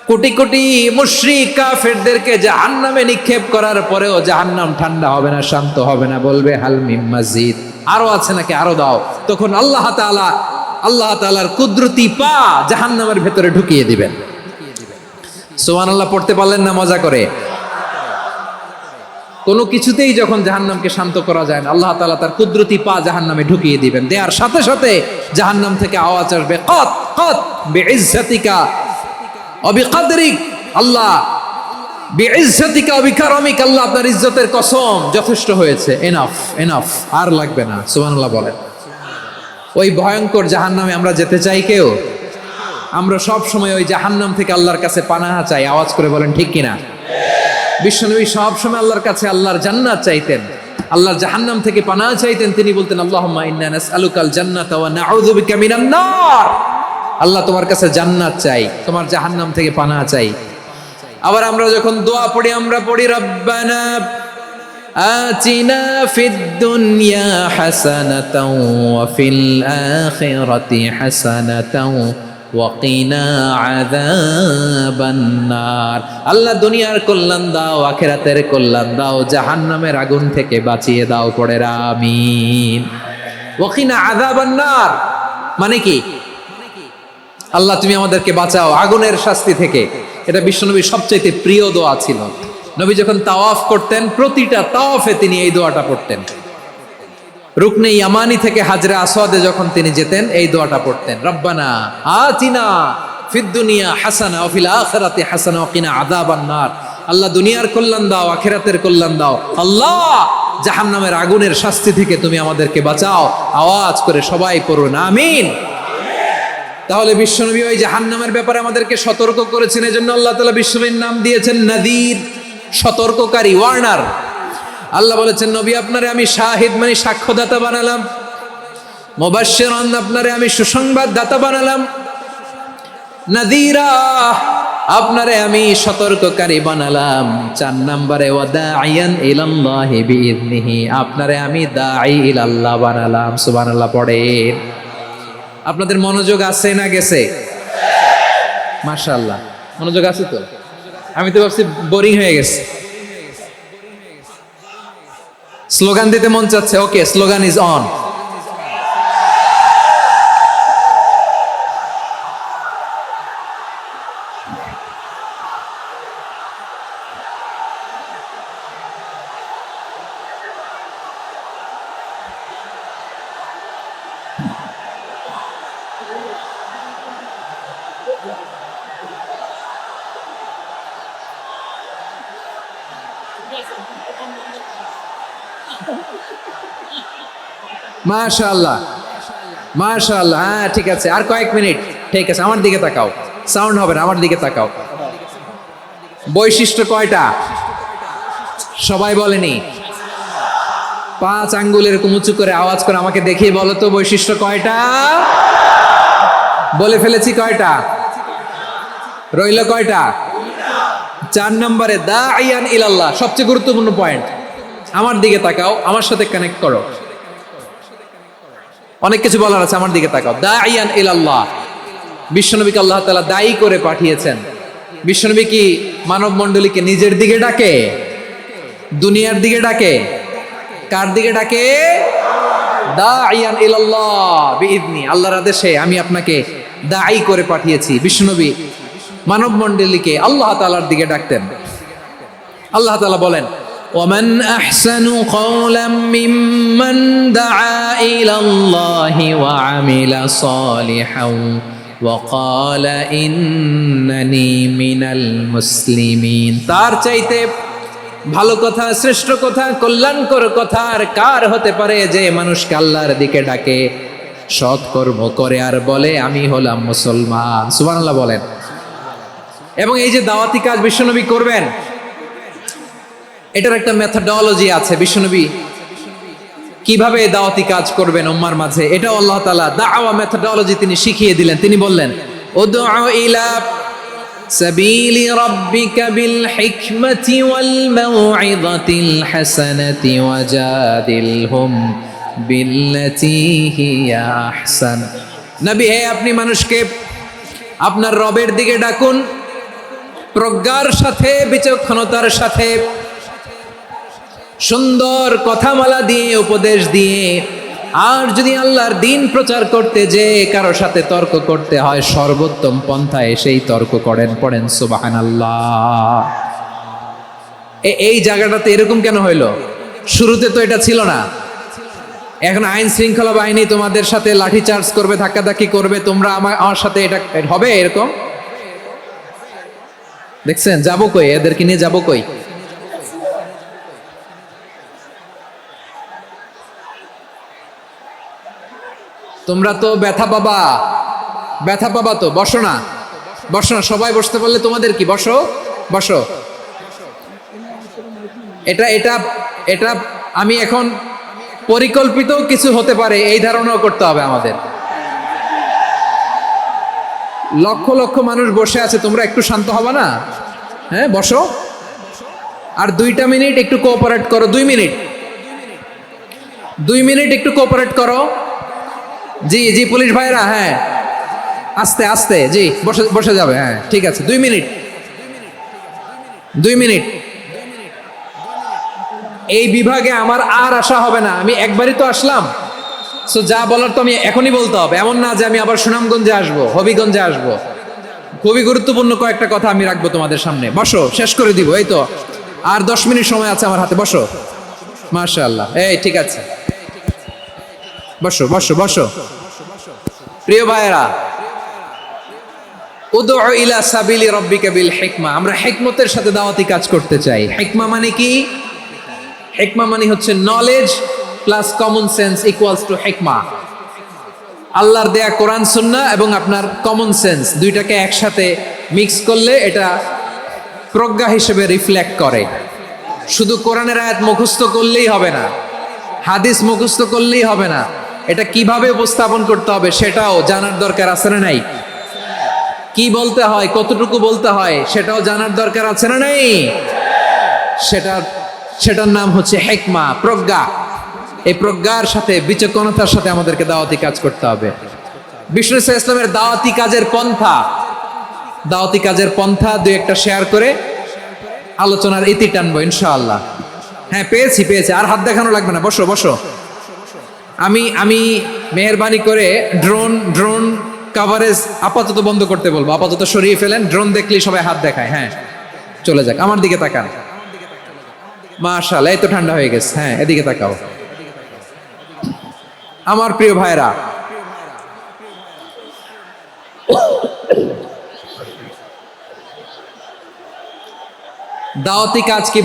কোটি কোটি মুশরিক কাফেরদেরকে জাহান্নামে নিক্ষেপ করার পরেও জাহান্নাম ঠান্ডা হবে না, শান্ত হবে না, বলবে হাল মিম মাজিদ, আরো আছে নাকি, আরো দাও। তখন আল্লাহ তাআলার কুদরতি পা জাহান্নামের ভেতরে ঢুকিয়ে দিবেন। সুবহানাল্লাহ পড়তে পারলেন না মজা করে? কোনো কিছুতেই যখন জাহান্নামকে শান্ত করা যায় না, আল্লাহ তাআলা তার কুদরতি পা জাহান্নামে ঢুকিয়ে দিবেন। দেওয়ার সাথে সাথে জাহান্নাম থেকে আওয়াজ আসবে, কত কত বিইজ্জাতিকা ওয়া বিকদরিক, আল্লাহ বিইজ্জাতিকা ওয়া বিকারমিক, আল্লাহ আপনার ইজ্জতের কসম, যথেষ্ট হয়েছে, এনাফ এনাফ, আর লাগবে না। সুবহানাল্লাহ বলেন। ওই ভয়ঙ্কর জাহান্নামে আমরা যেতে চাই কেউ? আমরা সব সময় ওই জাহান্নাম থেকে আল্লাহর কাছে পানাহা চাই। আওয়াজ করে বলেন ঠিক কিনা? বিশ্বনবী সব সময় আল্লাহর কাছে আল্লাহর জান্নাত চাইতেন, আল্লাহর জাহান্নাম থেকে পানাহা চাইতেন। তিনি বলতেন আল্লাহুম্মা ইন্না নাসআলুকাল জান্নাতা ওয়া নাউযু বিকা মিনান নার। আল্লাহ তোমার কাছে জান্নাত চাই, তোমার জাহান্নাম থেকে পানাহা চাই। আবার আমরা যখন দোয়া পড়ি, আমরা পড়ি রব্বানা আতিনা ফিদ দুনিয়া হাসানাতাও ওয়া ফিল আখিরাতি হাসানাতাও ওয়া কিনা আযাবান নার। আল্লাহ দুনিয়ার কল্যাণ দাও, আখিরাতের কল্যাণ দাও, জাহান্নামের আগুন থেকে বাঁচিয়ে দাও। পড়ে আমিন। ওয়া কিনা আযাবান নার মানে কি? আল্লাহ তুমি আমাদেরকে বাঁচাও আগুনের শাস্তি থেকে। এটা বিশ্বনবীর সবচেয়ে প্রিয় দোয়া ছিল। নবী যখন তাওয়াফ করতেন, প্রতিটা তাওয়াফে তিনি এই দোয়াটা পড়তেন। রুকনে ইয়ামানি থেকে হাজরে আসওয়াদে যখন তিনি যেতেন, এই দোয়াটা পড়তেন, রব্বানা আতিনা ফিদ দুনিয়া হাসানা ওয়া ফিল আখিরাতি হাসানা ওয়া কিনা আযাবান নার। আল্লাহ দুনিয়ার কল্যাণ দাও, আখিরাতের কল্যাণ দাও। আল্লাহ জাহান্নামের আগুনের শাস্তি থেকে তুমি আমাদেরকে বাঁচাও। আওয়াজ করে সবাই পড়ুন আমিন। তাহলে বিশ্বনবী ওই জাহান্নামের ব্যাপারে আমাদেরকে সতর্ক করেছেন। এজন্য আল্লাহ তাআলা বিশ্বনবীর নাম দিয়েছেন নাযীর, সতর্ককারী, ওয়ার্নার। আল্লাহ বলেছেন নবী আপনারে আমি শাহিদ মানে সাক্ষ্যদাতা বানালাম, মুবাশশিরান আপনারে আমি সুসংবাদ দাতা বানালাম, নাযীরা আপনারে আমি সতর্ককারী বানালাম। 4 নম্বরে ওয়া দাঈয়ান ইলাল্লাহি বিইذনিহি, আপনারে আমি দাঈ ইলাল্লাহ বানালাম। সুবহানাল্লাহ পড়েন। আপনাদের মনোযোগ আছে না গেছে? মাশাআল্লাহ মনোযোগ আছে তো। আমি তো ভাবছি বোরিং হয়ে গেছে। স্লোগান দিতে মন চাচ্ছে। ওকে, স্লোগান ইজ অন। মাশাআল্লাহ মাশাআল্লাহ। হ্যাঁ ঠিক আছে, আর কয়েক মিনিট। ঠিক আছে, আমার দিকে তাকাও, সাউন্ড হবে না, আমার দিকে তাকাও। বৈশিষ্ট্য কয়টা সবাই বলেনি? 5 আঙ্গুল এরকম উঁচু করে আওয়াজ করে আমাকে দেখিয়ে বলো তো বৈশিষ্ট্য কয়টা? বলে ফেলেছি কয়টা? রইল কয়টা? 4 নম্বরে দাঈয়ান ইলাল্লাহ, সবচেয়ে গুরুত্বপূর্ণ পয়েন্ট। আমার দিকে তাকাও, আমার সাথে কানেক্ট করো। অনেক কিছু বলার আছে, আমার দিকে তাকাও। দাঈয়ান ইলাল্লাহ, বিশ্বনবীকে আল্লাহ তাআলা দায়ী করে পাঠিয়েছেন। বিশ্বনবী কি মানব মণ্ডলীকে নিজের দিকে ডাকে? দুনিয়ার দিকে ডাকে? কার দিকে ডাকে? দাঈয়ান ইলাল্লাহ বিইذনি, আল্লাহর আদেশে আমি আপনাকে দায়ী করে পাঠিয়েছি। বিশ্বনবী মানব মণ্ডলীকে আল্লাহ তাআলার দিকে ডাকতেন। আল্লাহ তাআলা বলেন ومن أحسن قولا ممن دعا إلى الله وعمل صالحا وقال إنني من المسلمين। তার চাইতে ভালো কথা, শ্রেষ্ঠ কথা, কল্যাণকর কথা আর কার হতে পারে যে মানুষকে আল্লাহর দিকে ডাকে, সৎ কর্ম করে আর বলে আমি হলাম মুসলমান। সুবহানাল্লাহ বলেন। এবং এই যে দাওয়াতি কাজ বিশ্বনবী করবেন, এটার একটা মেথডোলজি আছে। বিশ্বনবী কিভাবে দাওয়াতি কাজ করবেন উম্মার মাঝে, এটাও আল্লাহ তাআলা দাওয়া মেথডোলজি তিনি শিখিয়ে দিলেন। তিনি বললেন উদউ ইলা সাবিলি রাব্বিকা বিল হিকমাতি ওয়াল মাউইযাতিল হাসানাতি ওয়াজাদিলহুম বিল্লাতী হিয়া আহসান। নবী, হে আপনি মানুষকে আপনার রবের দিকে ডাকুন প্রজ্ঞার সাথে, বিচক্ষণতার সাথে, সুন্দর কথামালা দিয়ে, উপদেশ দিয়ে। আর যদি আল্লাহর দিন প্রচার করতে যে কারো সাথে তর্ক করতে হয়, সর্বোত্তম পন্থায় সেই তর্ক করেন। পড়েন সুবহানাল্লাহ। এই জায়গাটাতে এরকম কেন হইলো? শুরুতে তো এটা ছিল না। এখন আইন শৃঙ্খলা বাহিনী তোমাদের সাথে লাঠি চার্জ করবে, ধাক্কাধাক্কি করবে, তোমরা আমার সাথে এটা হবে এরকম? দেখছেন যাবো কই, এদেরকে নিয়ে যাবো কই? তোমরা তো ব্যথা পাবা, ব্যথা পাবা তো। বসো না, বসো না, সবাই বসতে পারলে তোমাদের কি, বসো বসো। এটা এটা এটা আমি এখন পরিকল্পিত কিছু হতে পারে এই ধারণাও করতে হবে আমাদের। লক্ষ লক্ষ মানুষ বসে আছে, তোমরা একটু শান্ত হবা না? হ্যাঁ বসো। আর 2টা মিনিট একটু কোঅপারেট করো। 2 মিনিট, 2 মিনিট একটু কোঅপারেট করো। জি জি পুলিশ ভাইরা, হ্যাঁ আস্তে আস্তে, জি বসে বসে যাবে। হ্যাঁ ঠিক আছে, 2 মিনিট, 2 মিনিট। এই বিভাগে আমার আর আসা হবে না, আমি একবারই তো আসলাম। সো যা বলার তো আমি এখনই বলতে হবে। এমন না যে আমি আবার সুনামগঞ্জে আসবো, হবিগঞ্জে আসবো। খুবই গুরুত্বপূর্ণ কয়েকটা কথা আমি রাখবো তোমাদের সামনে। বসো, শেষ করে দিব। এই তো আর 10 মিনিট সময় আছে আমার হাতে। বসো। মাশাআল্লাহ, এই ঠিক আছে, বসো বসো বসো। প্রিয় ভাইয়েরা, উদউ ইলা সাবিলি রাব্বিকা বিল হিকমা। আমরা হিকমতের সাথে দাওয়াতি কাজ করতে চাই। হিকমা মানে কি? হিকমা মানে হচ্ছে knowledge plus common sense equals to হিকমা। আল্লাহর দেয়া কোরআন সুন্নাহ এবং আপনার কমন সেন্স, দুইটাকে একসাথে মিক্স করলে এটা প্রজ্ঞা হিসেবে রিফ্লেক্ট করে। শুধু কোরআনের আয়াত মুখস্থ করলেই হবে না, হাদিস মুখস্থ করলেই হবে না, এটা কিভাবে উপস্থাপন করতে হবে সেটাও জানার দরকার আছে না নাই? কি বলতে হয়, কতটুকু বলতে হয় সেটাও জানার দরকার আছে না নাই? সেটার নাম হচ্ছে হিকমা, প্রজ্ঞা। এই প্রজ্ঞার সাথে, বিচক্ষণতার সাথে আমাদেরকে দাওয়াতি কাজ করতে হবে। বিষ্ণু ইসলামের দাওয়াতি কাজের পন্থা 2-1টা শেয়ার করে আলোচনার ইতি টানবো ইনশাআল্লাহ। হ্যাঁ পেয়েছি, আর হাত দেখানো লাগবে না। বসো বসো। আমি মেহেরবানি করে ড্রোন কাভারেজ আপাতত বন্ধ করতে বলবো। আপাতত সরিয়ে ফেলেন। ড্রোন দেখলেই সবাই হাত দেখায়। হ্যাঁ চলে যাক, আমার দিকে তাকান। মাশাআল্লাহ, এই তো ঠান্ডা হয়ে গেছে। হ্যাঁ এদিকে তাকাও। আমার প্রিয় ভাইরা, দাওয়াতি কাজ কি